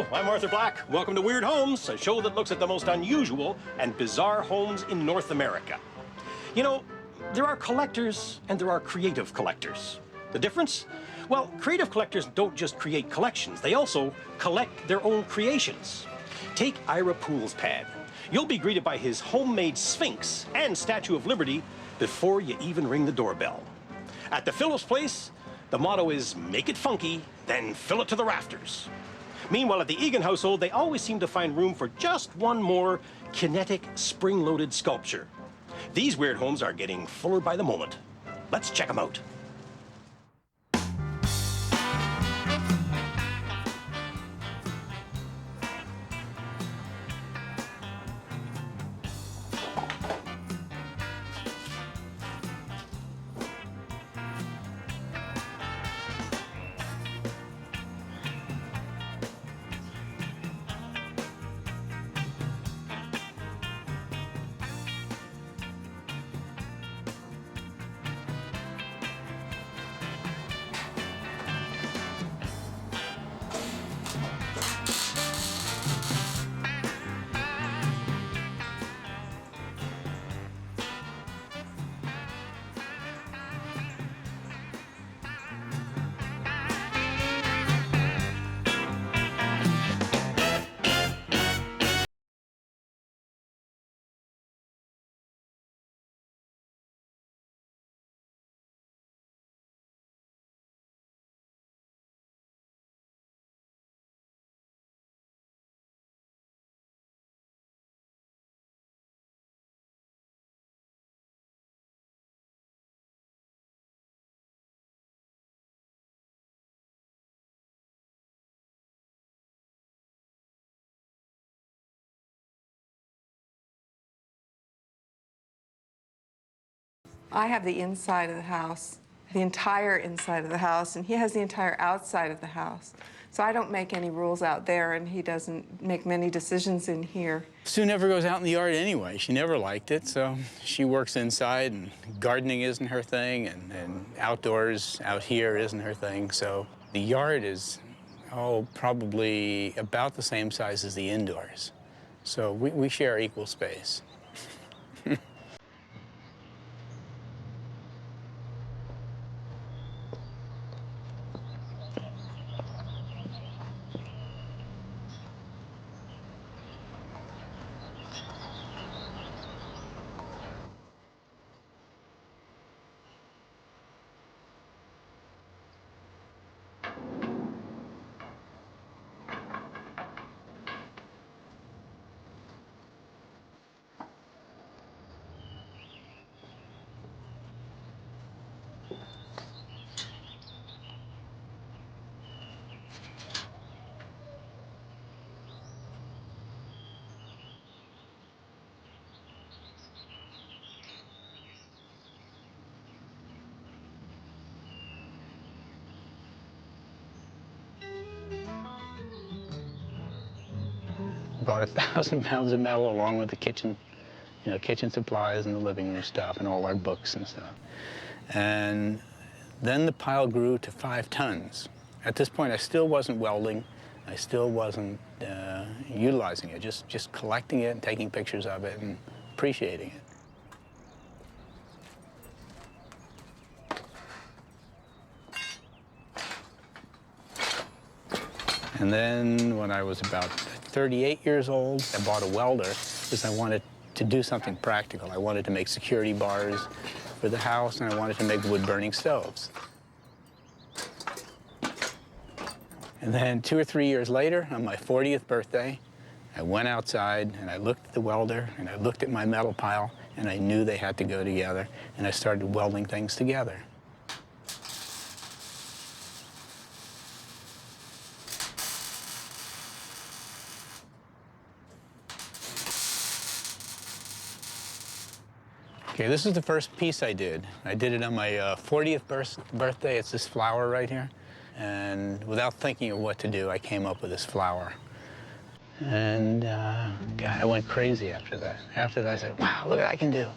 Hello, I'm Arthur Black. Welcome to Weird Homes, a show that looks at the most unusual and bizarre homes in North America. You know, there are collectors and there are creative collectors. The difference? Well, creative collectors don't just create collections, they also collect their own creations. Take Ira Poole's pad. You'll be greeted by his homemade Sphinx and Statue of Liberty before you even ring the doorbell. At the Phillips place, the motto is make it funky, then fill it to the rafters. Meanwhile, at the Egan household, they always seem to find room for just one more kinetic, spring-loaded sculpture. These weird homes are getting fuller by the moment. Let's check them out. I have the inside of the house, the entire inside of the house, and he has the entire outside of the house. So I don't make any rules out there, and he doesn't make many decisions in here. Sue never goes out in the yard anyway. She never liked it, so she works inside, and gardening isn't her thing, and outdoors out here isn't her thing. So the yard is, probably about the same size as the indoors. So we share equal space. Brought 1,000 pounds of metal along with the kitchen, kitchen supplies and the living room stuff and all our books and stuff. And then the pile grew to 5 tons. At this point, I still wasn't welding. I still wasn't utilizing it, just collecting it and taking pictures of it and appreciating it. And then when I was about 38 years old, I bought a welder because I wanted to do something practical. I wanted to make security bars for the house, and I wanted to make wood-burning stoves. And then 2 or 3 years later, on my 40th birthday, I went outside and I looked at the welder and I looked at my metal pile, and I knew they had to go together, and I started welding things together. Okay, this is the first piece I did. I did it on my 40th birthday. It's this flower right here. And without thinking of what to do, I came up with this flower. And God, I went crazy after that. After that, I said, wow, look what I can do.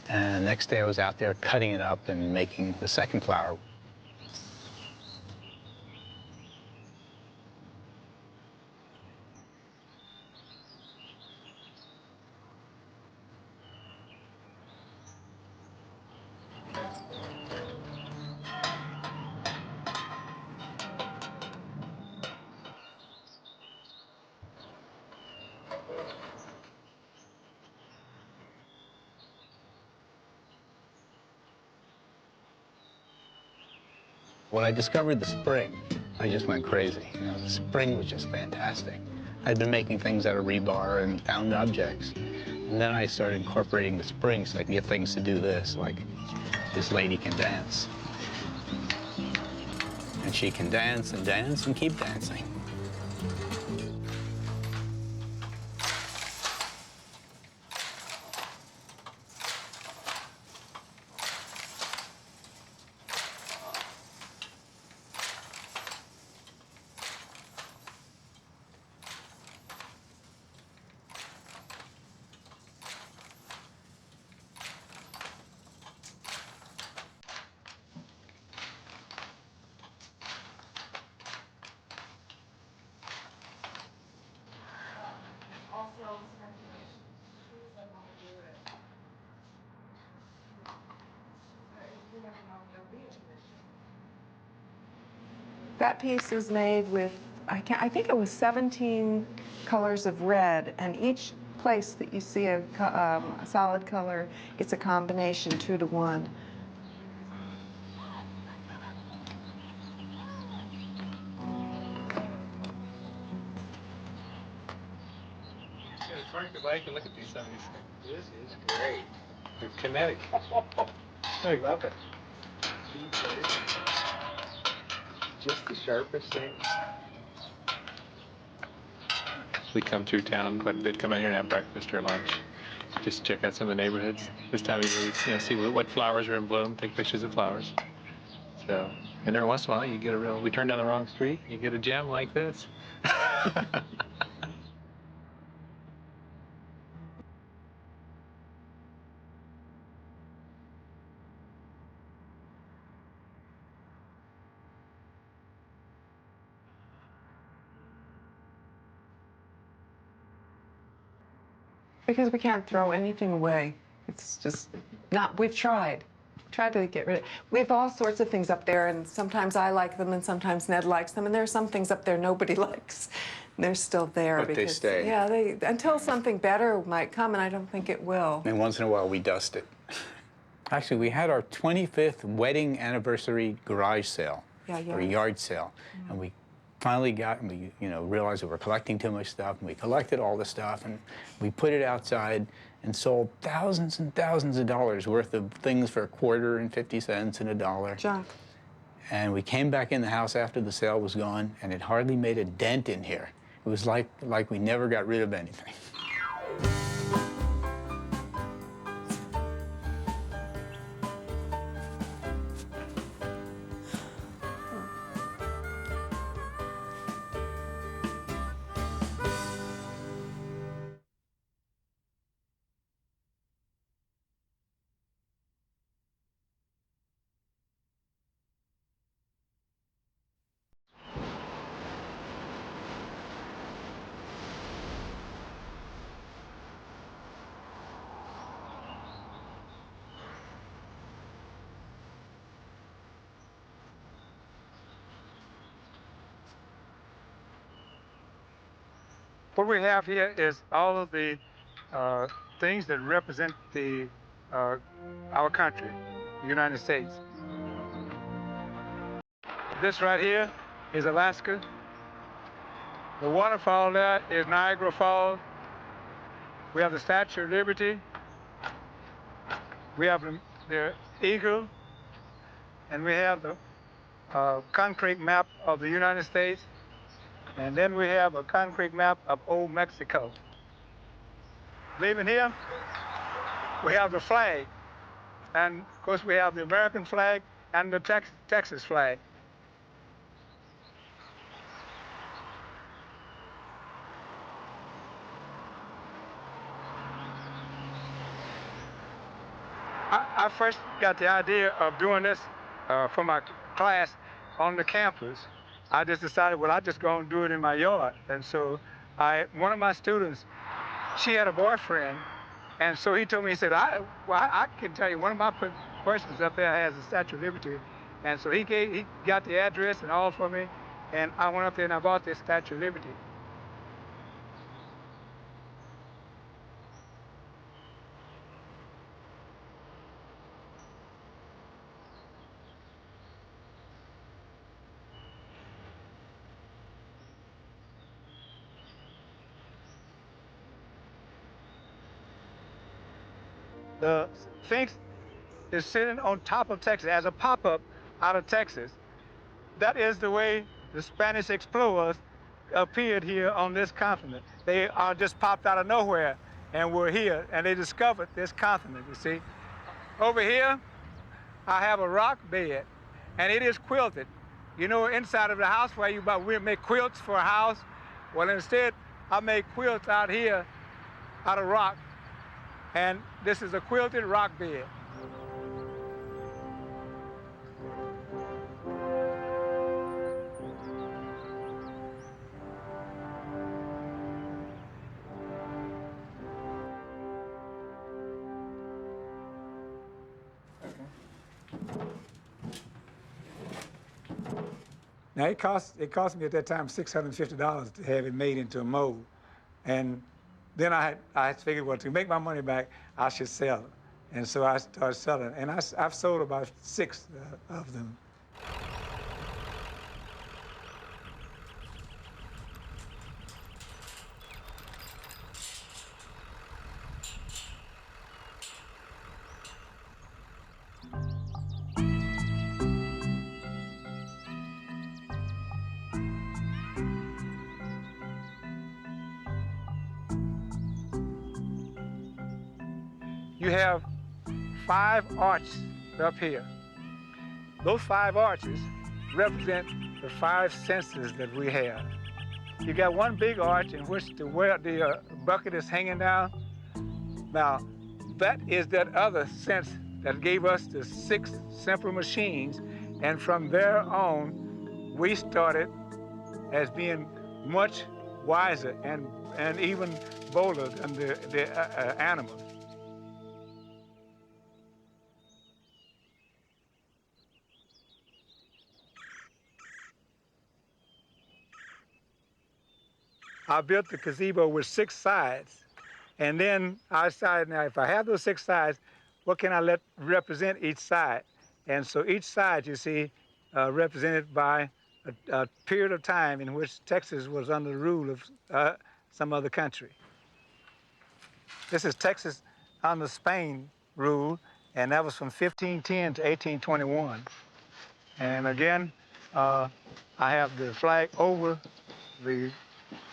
And the next day I was out there cutting it up and making the second flower. When I discovered the spring, I just went crazy. You know, the spring was just fantastic. I'd been making things out of rebar and found objects. And then I started incorporating the spring so I could get things to do this, like this lady can dance. And she can dance and keep dancing. That piece is made with, I think it was 17 colors of red, and each place that you see a solid color, it's a combination 2 to 1. Turn the bike and look at some of these things. This is great. They're kinetic. I love it. Just the sharpest thing. We come through town quite a bit, come out here and have breakfast or lunch. Just check out some of the neighborhoods. This time of year, see what flowers are in bloom, take pictures of flowers. So, and every once in a while, you get we turn down the wrong street, you get a gem like this. Because we can't throw anything away. It's just not, we've tried to get rid of. We have all sorts of things up there, and sometimes I like them and sometimes Ned likes them, and there are some things up there nobody likes. And they're still there. But they stay. Yeah, until something better might come, and I don't think it will. And once in a while, we dust it. Actually, we had our 25th wedding anniversary garage sale, or yard sale, and we finally realized we were collecting too much stuff, and we collected all the stuff, and we put it outside and sold thousands and thousands of dollars worth of things for a quarter and 50 cents and $1. Junk. And we came back in the house after the sale was gone, and it hardly made a dent in here. It was like we never got rid of anything. What we have here is all of the things that represent our country, the United States. This right here is Alaska. The waterfall there is Niagara Falls. We have the Statue of Liberty. We have the eagle. And we have the concrete map of the United States. And then we have a concrete map of old Mexico. Leaving here, we have the flag. And of course, we have the American flag and the Texas flag. I first got the idea of doing this for my class on the campus. I just decided, well, I'll just go and do it in my yard. And so one of my students, she had a boyfriend, and so he told me, he said, I can tell you, one of my persons up there has the Statue of Liberty. And so he got the address and all for me, and I went up there and I bought this Statue of Liberty. the Sphinx is sitting on top of Texas as a pop-up out of Texas. That is the way the Spanish explorers appeared here on this continent. They are just popped out of nowhere and were here, and they discovered this continent, you see. Over here, I have a rock bed, and it is quilted. You know, inside of the house where we make quilts for a house, well, instead, I make quilts out here out of rock, and this is a quilted rock bed. Now it cost me at that time $650 to have it made into a mold, and then I figured, well, to make my money back, I should sell it, and so I started selling, and I've sold about 6 of them. You have 5 arches up here. Those 5 arches represent the 5 senses that we have. You got one big arch in which the bucket is hanging down. Now, that is that other sense that gave us the 6 simple machines, and from there on, we started as being much wiser and even bolder than the animals. I built the gazebo with 6 sides, and then I decided, now if I have those 6 sides, what can I represent each side? And so each side, you see, represented by a period of time in which Texas was under the rule of some other country. This is Texas under Spain rule, and that was from 1510 to 1821. And again, I have the flag over the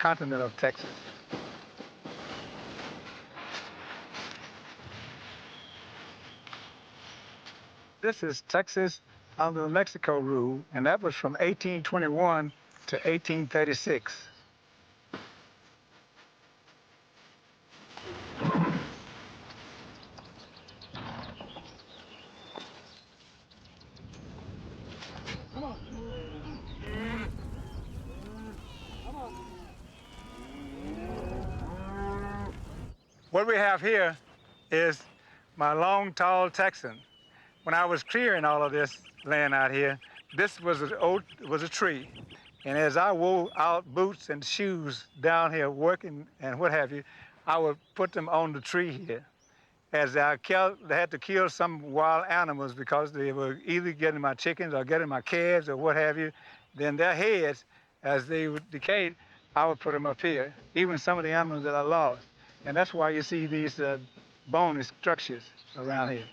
continent of Texas. This is Texas under Mexico rule, and that was from 1821 to 1836. What we have here is my long, tall Texan. When I was clearing all of this land out here, this was a tree. And as I wore out boots and shoes down here working and what have you, I would put them on the tree here. As I had to kill some wild animals because they were either getting my chickens or getting my calves or what have you, then their heads, as they would decay, I would put them up here, even some of the animals that I lost. And that's why you see these bony structures around here.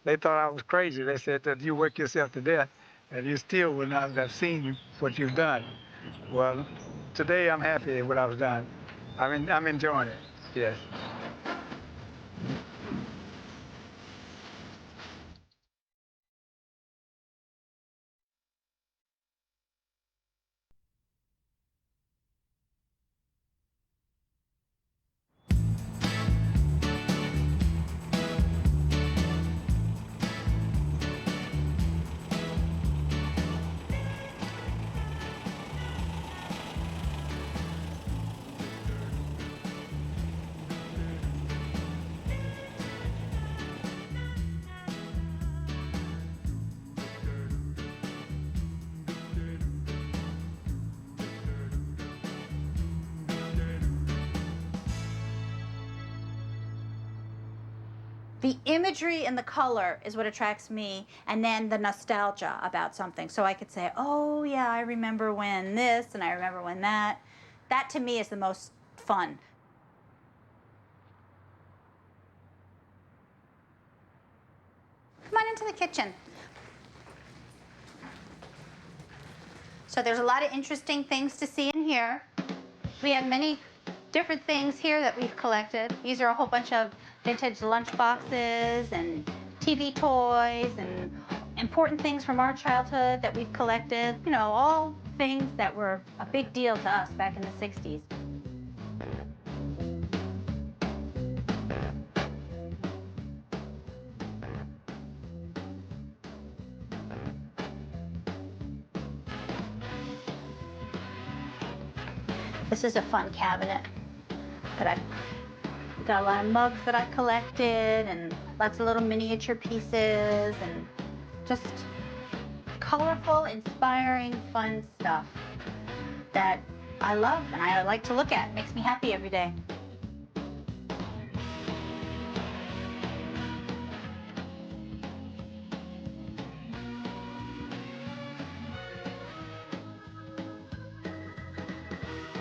They thought I was crazy. They said that you work yourself to death and you still would not have seen what you've done. Well, today I'm happy with what I've done. I'm enjoying it, yes. The imagery and the color is what attracts me, and then the nostalgia about something. So I could say, oh yeah, I remember when this, and I remember when that. That to me is the most fun. Come on into the kitchen. So there's a lot of interesting things to see in here. We have many different things here that we've collected. These are a whole bunch of vintage lunch boxes and TV toys and important things from our childhood that we've collected. You know, all things that were a big deal to us back in the 60s. This is a fun cabinet that I've got a lot of mugs that I collected and lots of little miniature pieces and just colorful, inspiring, fun stuff that I love and I like to look at. It makes me happy every day.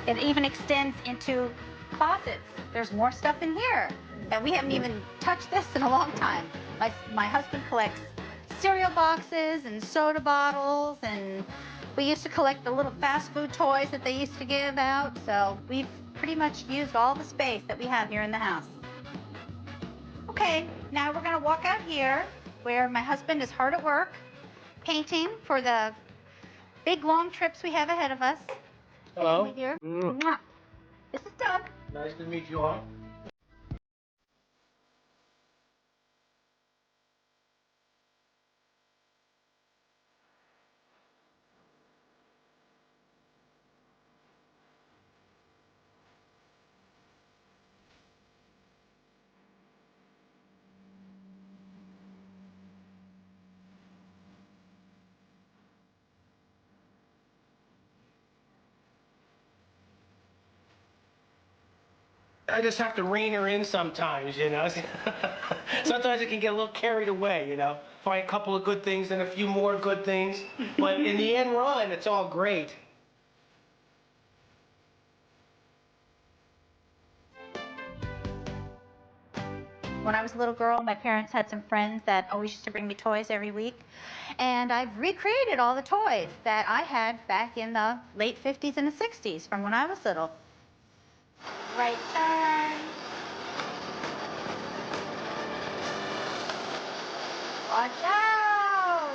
It even extends into closets. There's more stuff in here. And we haven't even touched this in a long time. My husband collects cereal boxes and soda bottles, and we used to collect the little fast food toys that they used to give out. So we've pretty much used all the space that we have here in the house. Okay, now we're gonna walk out here where my husband is hard at work painting for the big long trips we have ahead of us. Hello. Here. Mwah. This is Doug. Nice to meet you all. I just have to rein her in sometimes, you know. Sometimes it can get a little carried away, you know. Find a couple of good things and a few more good things. But in the end run, it's all great. When I was a little girl, my parents had some friends that always used to bring me toys every week. And I've recreated all the toys that I had back in the late 50s and the 60s from when I was little. Right turn. Watch out!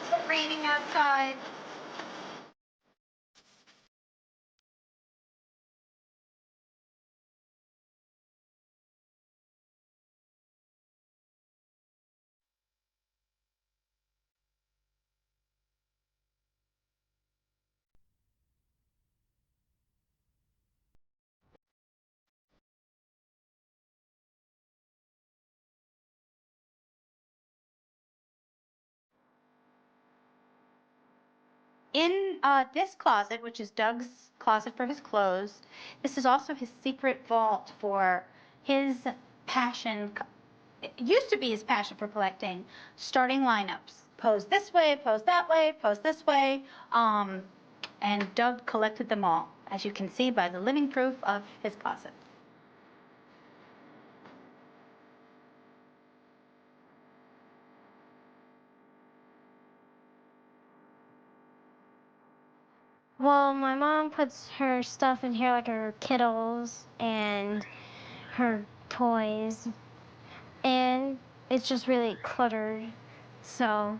Is it raining outside? In this closet, which is Doug's closet for his clothes, this is also his secret vault for his passion. It used to be his passion for collecting starting lineups. Pose this way, pose that way, pose this way. And Doug collected them all, as you can see by the living proof of his closet. Well, my mom puts her stuff in here, like her Kittles and her toys, and it's just really cluttered. So,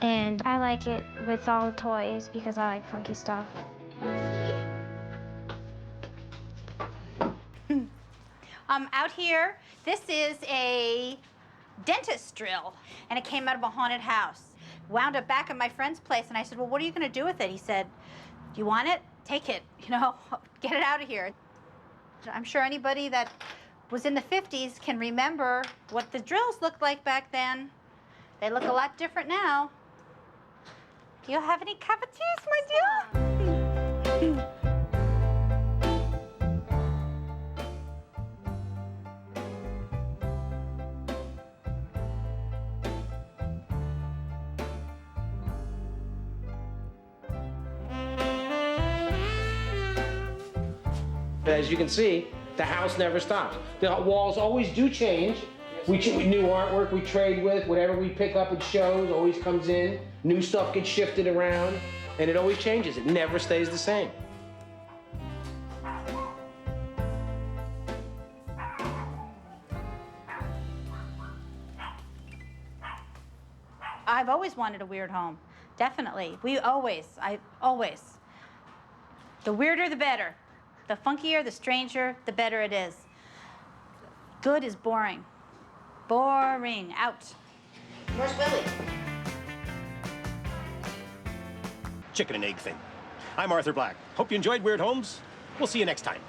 and I like it with all the toys because I like funky stuff. Out here, this is a dentist drill, and it came out of a haunted house. Wound up back at my friend's place, and I said, well, what are you going to do with it? He said, do you want it? Take it, you know, get it out of here. I'm sure anybody that was in the 50s can remember what the drills looked like back then. They look a lot different now. Do you have any cavaliers, my dear? as you can see, the house never stops. The walls always do change. New artwork we trade with, whatever we pick up at shows always comes in. New stuff gets shifted around, and it always changes. It never stays the same. I've always wanted a weird home. Definitely. I always. The weirder, the better. The funkier, the stranger, the better it is. Good is boring. Boring. Out. Where's Willie? Chicken and egg thing. I'm Arthur Black. Hope you enjoyed Weird Homes. We'll see you next time.